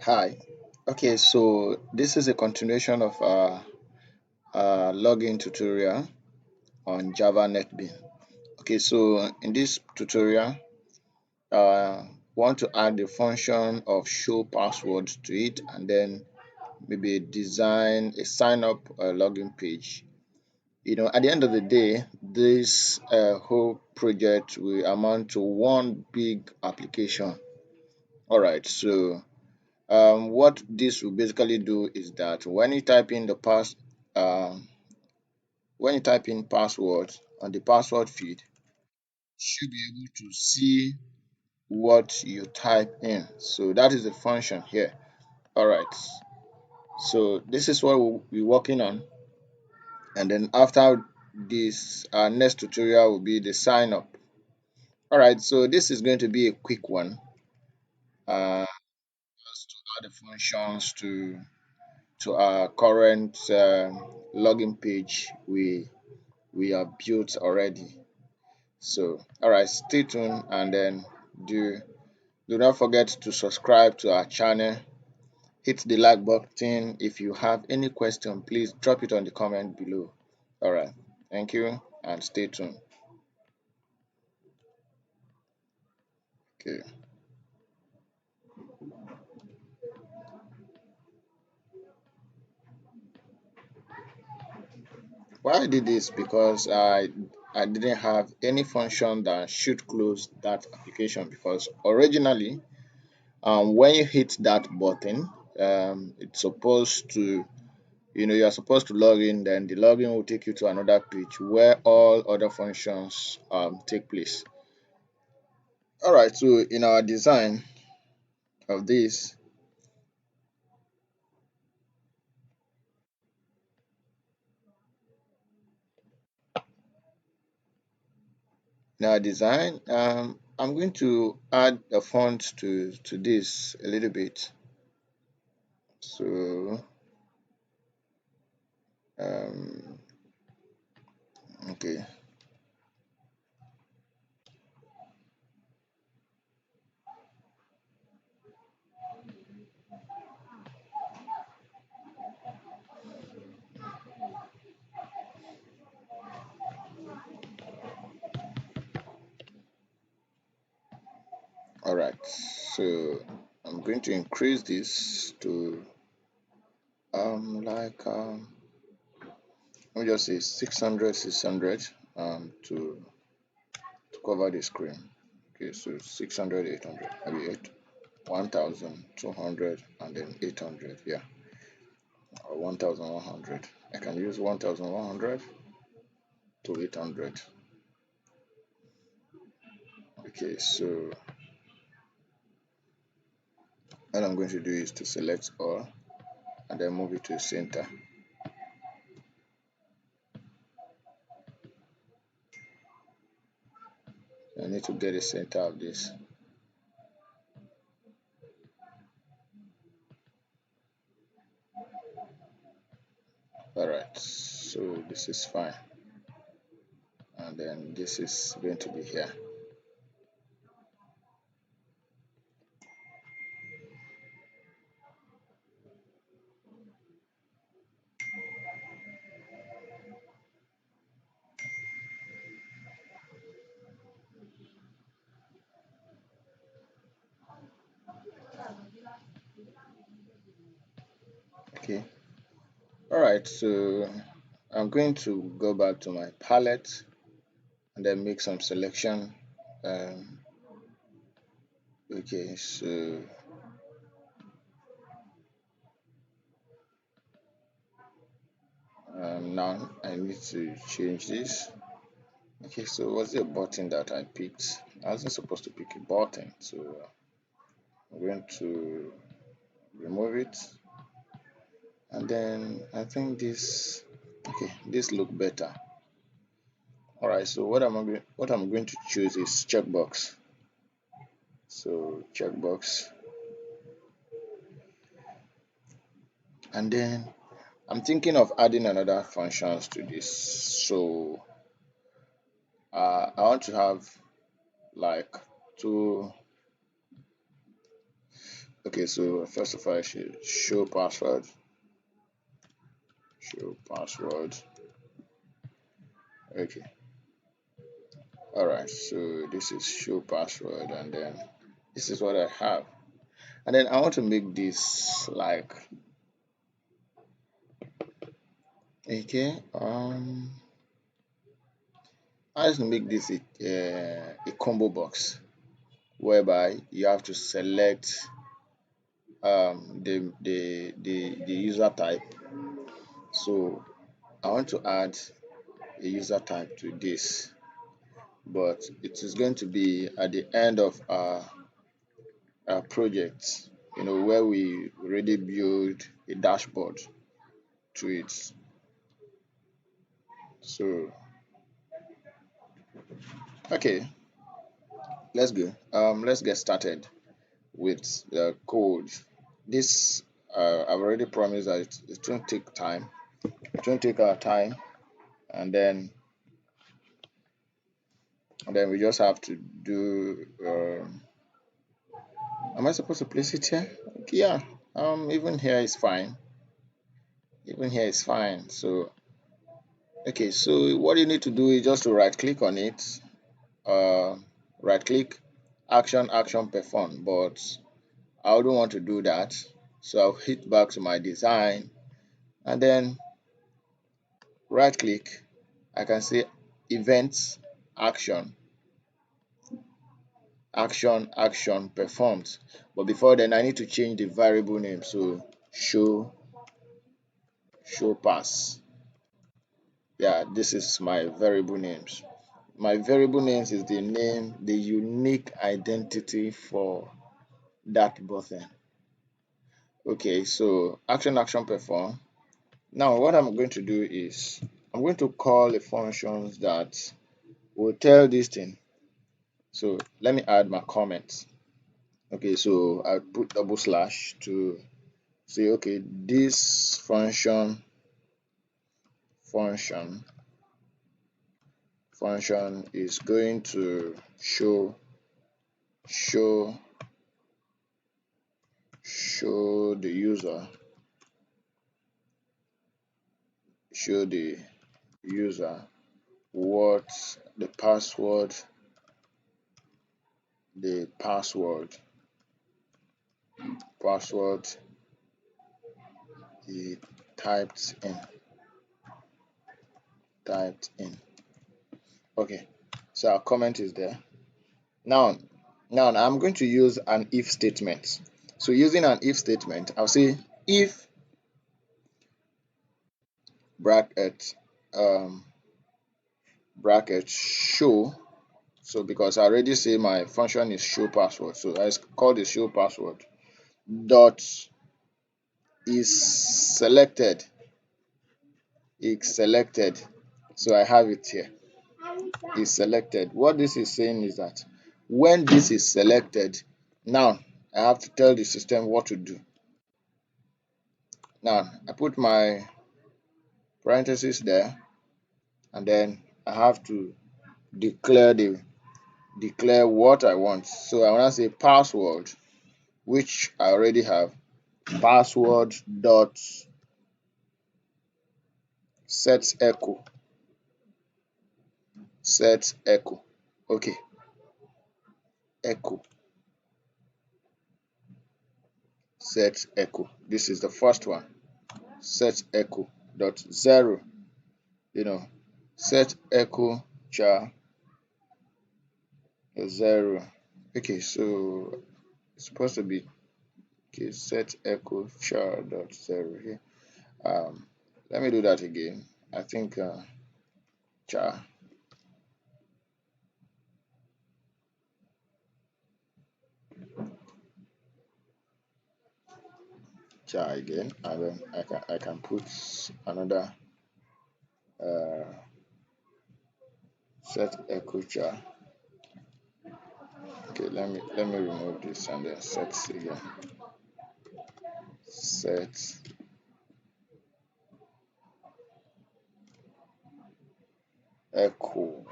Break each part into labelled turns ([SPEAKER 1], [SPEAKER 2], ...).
[SPEAKER 1] Hi. Okay, so this is a continuation of our login tutorial on Java NetBeans. Okay, so in this tutorial, want to add the function of show password to it, and then maybe design a sign up login page. At the end of the day, this whole project will amount to one big application. All right, so what this will basically do is that um, when you type in password on the password field, you should be able to see what you type in. So that is the function here. All right. So this is what we'll be working on, and then after this, our next tutorial will be the sign up. All right. So this is going to be a quick one. Just to add the functions to our current login page we have built already. So, all right, stay tuned, and then do do not forget to subscribe to our channel. Hit the like button. If you have any question, please drop it on the comment below. All right, thank you, and stay tuned. Okay. Why I did this? Because I didn't have any function that should close that application, because originally when you hit that button, it's supposed to, you are supposed to log in, then the login will take you to another page where all other functions take place. All right, so in our design of this, I'm going to add a font to this a little bit. So, um, okay. All right, so I'm going to increase this to like let me just say 600 to cover the screen. Okay, so 600, 800, maybe 1,200, and then 800, yeah, or 1,100. I can use 1,100 to 800. Okay, so what I'm going to do is to select all and then move it to center. I need to get the center of this. All right, so this is fine, and then this is going to be here. Okay. All right, so I'm going to go back to my palette and then make some selection. Um, okay, so now I need to change this. Okay, so was it a button that I picked? I wasn't supposed to pick a button, so I'm going to remove it, and then I think this. Okay, this look better. All right, so what I'm going to choose is checkbox. So checkbox, and then I'm thinking of adding another functions to this. So I want to have like two Okay, so first of all, I should show password. Show password. Okay. All right. So this is show password, and then this is what I have. And then I want to make this like, okay. I just make this a combo box whereby you have to select the user type. So I want to add a user type to this, but it is going to be at the end of our project, where we already build a dashboard to it. So okay, let's go. Let's get started with the code. This I've already promised that it won't take time. It won't take our time, and then we just have to do. Am I supposed to place it here? Okay, yeah. Even here is fine. Even here is fine. So okay, so what you need to do is just to right click on it. Uh, right click, action, perform. But I wouldn't want to do that. So I'll hit back to my design, and then right click. I can say events, action, performed. But before then, I need to change the variable name. So show pass. Yeah, this is my variable names. My variable names is the name, the unique identity for that button. Okay, so action, perform. Now what I'm going to do is I'm going to call the functions that will tell this thing. So let me add my comments. Okay, so I put double slash to say, okay, this function is going to show the user what the password he typed in. Okay, so our comment is there. Now I'm going to use an if statement. So using an if statement, I'll say if bracket show. So because I already say my function is show password, so I call the show password dot is selected. So I have it here. Is selected. What this is saying is that when this is selected, now I have to tell the system what to do. Now I put my parentheses there, and then I have to declare what I want. So I want to say password, which I already have. Password dot set echo. Okay, echo. Set echo. This is the first one. Set echo dot 0. Set echo char 0. Okay, so it's supposed to be, okay, set echo char dot 0 here. Let me do that again. I think char again, and then I can put another set echo char. Okay, let me remove this and then set again. Set echo.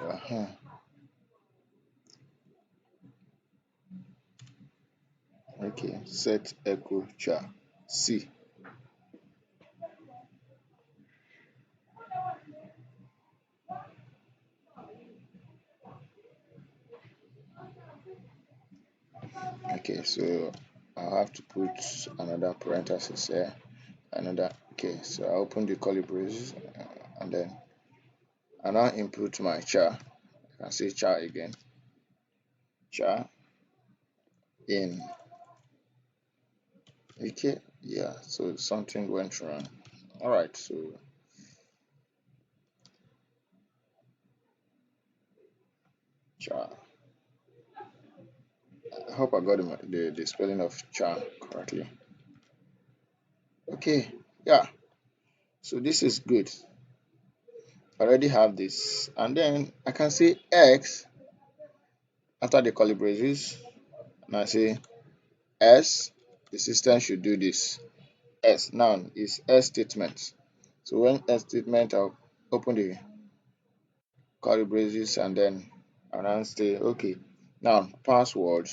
[SPEAKER 1] Okay, set echo char C. Okay, so I'll have to put another parenthesis here. Another. Okay, so I open the curly braces and then I now input my char. I can say char again. Char in. Okay, yeah, so something went wrong. All right, so char. I hope I got the spelling of char correctly. Okay, yeah, so this is good. I already have this, and then I can say X after the curly braces, and I say S. The system should do this. S now is S statement. So when S statement, I'll open the curly braces and then I'll say okay. Now password.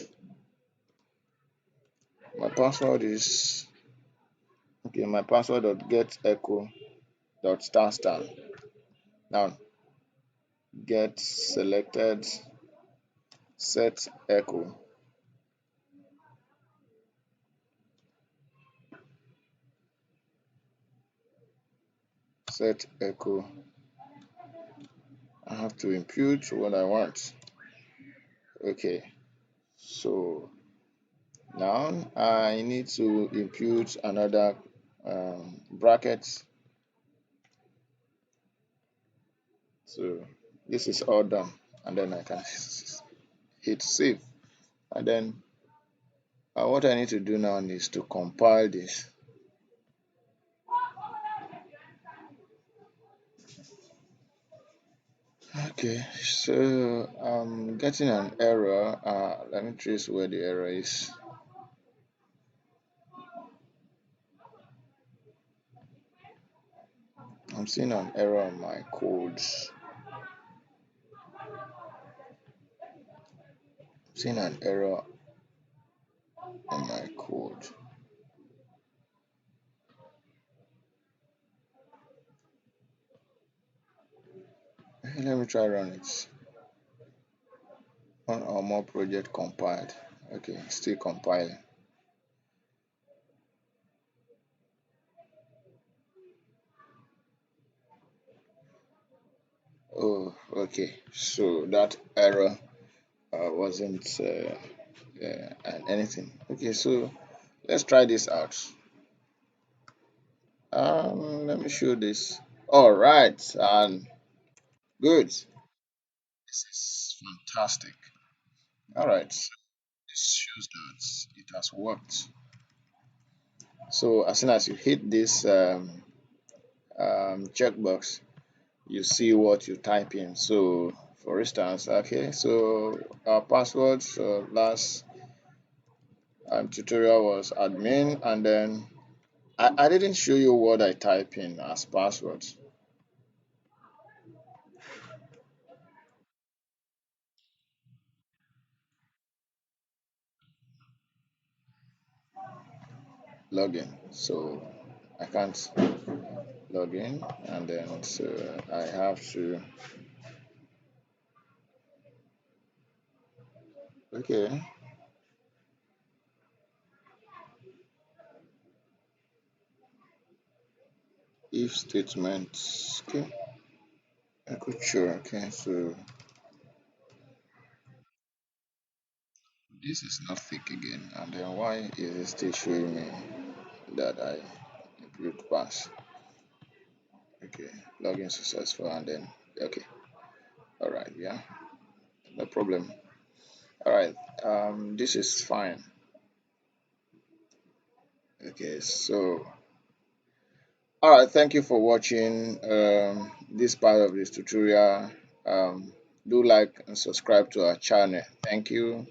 [SPEAKER 1] My password is okay. My password dot get echo dot star star. Now get selected set echo. Set echo. I have to impute what I want. Okay. So now I need to impute another bracket. So this is all done, and then I can hit save. And then what I need to do now is to compile this. Okay, so I'm getting an error. Let me trace where the error is. I'm seeing an error on my codes. I'm seeing an error on my code. Let me try run it. One or more project compiled. Okay, still compiling. Oh, okay. So that error wasn't anything. Okay, so let's try this out. Let me show this. All right, and good. This is fantastic. All right, so this shows that it has worked. So as soon as you hit this checkbox, you see what you type in. So for instance, okay, so our password last tutorial was admin, and then I didn't show you what I type in as password. Login. So I can't log in, and then so I have to. Okay, if statements. Okay, I could sure. Okay, so this is not thick again, and then why is it still showing me that I input pass? Okay, login successful, and then okay, all right, yeah, no problem. All right, this is fine. Okay, so all right, thank you for watching this part of this tutorial. Do like and subscribe to our channel. Thank you.